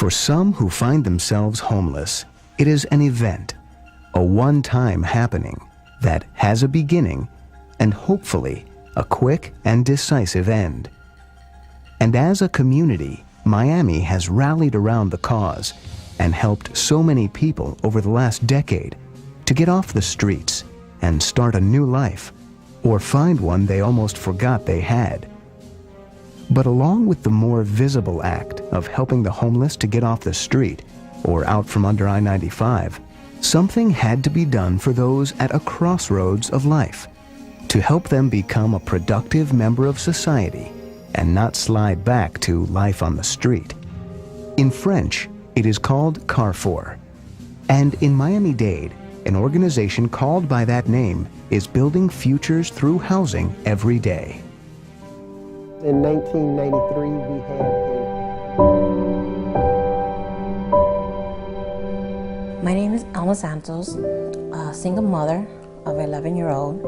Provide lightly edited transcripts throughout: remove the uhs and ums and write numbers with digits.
For some who find themselves homeless, it is an event, a one-time happening that has a beginning and hopefully a quick and decisive end. And as a community, Miami has rallied around the cause and helped so many people over the last decade to get off the streets and start a new life, or find one they almost forgot they had. But along with the more visible act of helping the homeless to get off the street or out from under I-95, something had to be done for those at a crossroads of life to help them become a productive member of society and not slide back to life on the street. In French, it is called Carrfour. And in Miami-Dade, an organization called by that name is building futures through housing every day. In 1993, we had My name is Alma Santos, a single mother of an 11-year-old.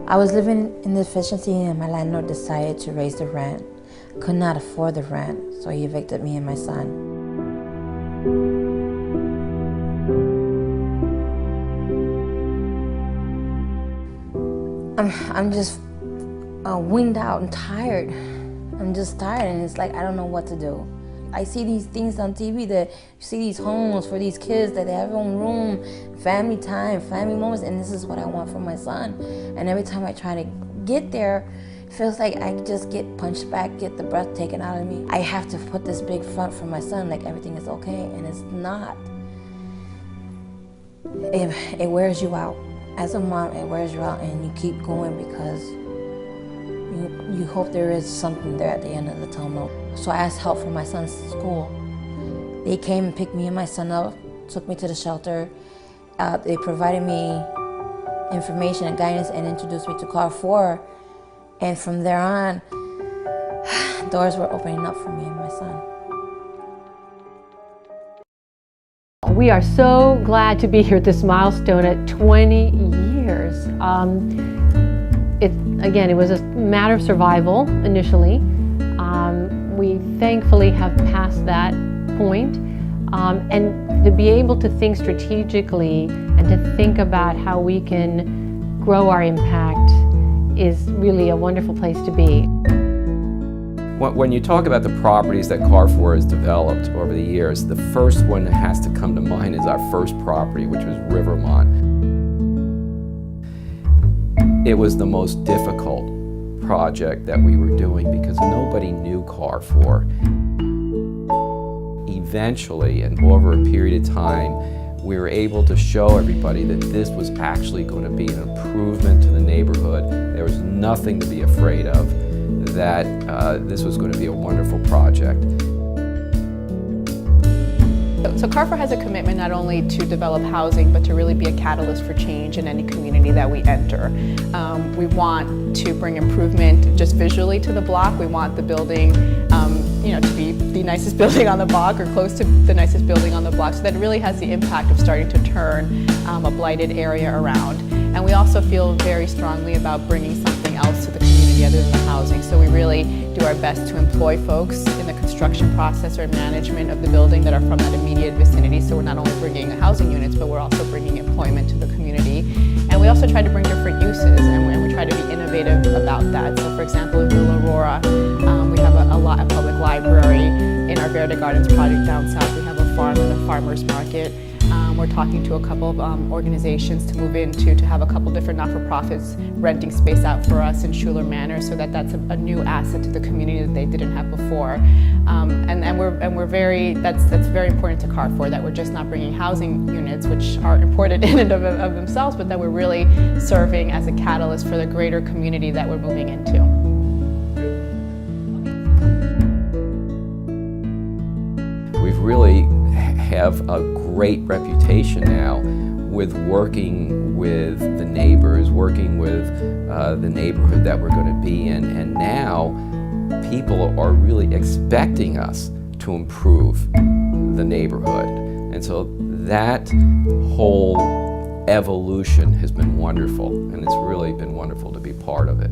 I was living in deficiency and my landlord decided to raise the rent. Could not afford the rent, so he evicted me and my son. I'm just winged out and tired. I'm just tired and it's like I don't know what to do. I see these things on TV that you see these homes for these kids that they have their own room, family time, family moments, and this is what I want for my son. And every time I try to get there, it feels like I just get punched back, get the breath taken out of me. I have to put this big front for my son like everything is okay, and it's not. It wears you out. As a mom, it wears you out and you keep going because you hope there is something there at the end of the tunnel. So I asked help from my son's school. They came and picked me and my son up, took me to the shelter. They provided me information and guidance and introduced me to Carrfour. And from there on, doors were opening up for me and my son. We are so glad to be here at this milestone at 20 years. Again, it was a matter of survival initially. We thankfully have passed that point. And to be able to think strategically and to think about how we can grow our impact is really a wonderful place to be. When you talk about the properties that Carrfour has developed over the years, the first one that has to come to mind is our first property, which was Rivermont. It was the most difficult project that we were doing because nobody knew Carrfour. Eventually, and over a period of time, we were able to show everybody that this was actually going to be an improvement to the neighborhood. There was nothing to be afraid of, that this was going to be a wonderful project. So Carrfour has a commitment not only to develop housing, but to really be a catalyst for change in any community that we enter. We want to bring improvement just visually to the block. We want the building to be the nicest building on the block or close to the nicest building on the block, so that it really has the impact of starting to turn a blighted area around. And we also feel very strongly about bringing something else to the community other than the housing. So we really do our best to employ folks in the construction process or management of the building that are from that immediate vicinity. So we're not only bringing housing units, but we're also bringing employment to the community. And we also try to bring different uses, and we try to be innovative about that. So for example, in Villa Aurora, we have a public library. In our Verde Gardens project down south, we have a farm and a farmer's market. We're talking to a couple of organizations to move into, to have a couple different not-for-profits renting space out for us in Schuler Manor, so that that's a new asset to the community that they didn't have before. That's very important to Carrfour, that we're just not bringing housing units, which are important in and of themselves, but that we're really serving as a catalyst for the greater community that we're moving into. We've really have a great reputation now with working with the neighbors, working with the neighborhood that we're going to be in, and now people are really expecting us to improve the neighborhood. And so that whole evolution has been wonderful, and it's really been wonderful to be part of it.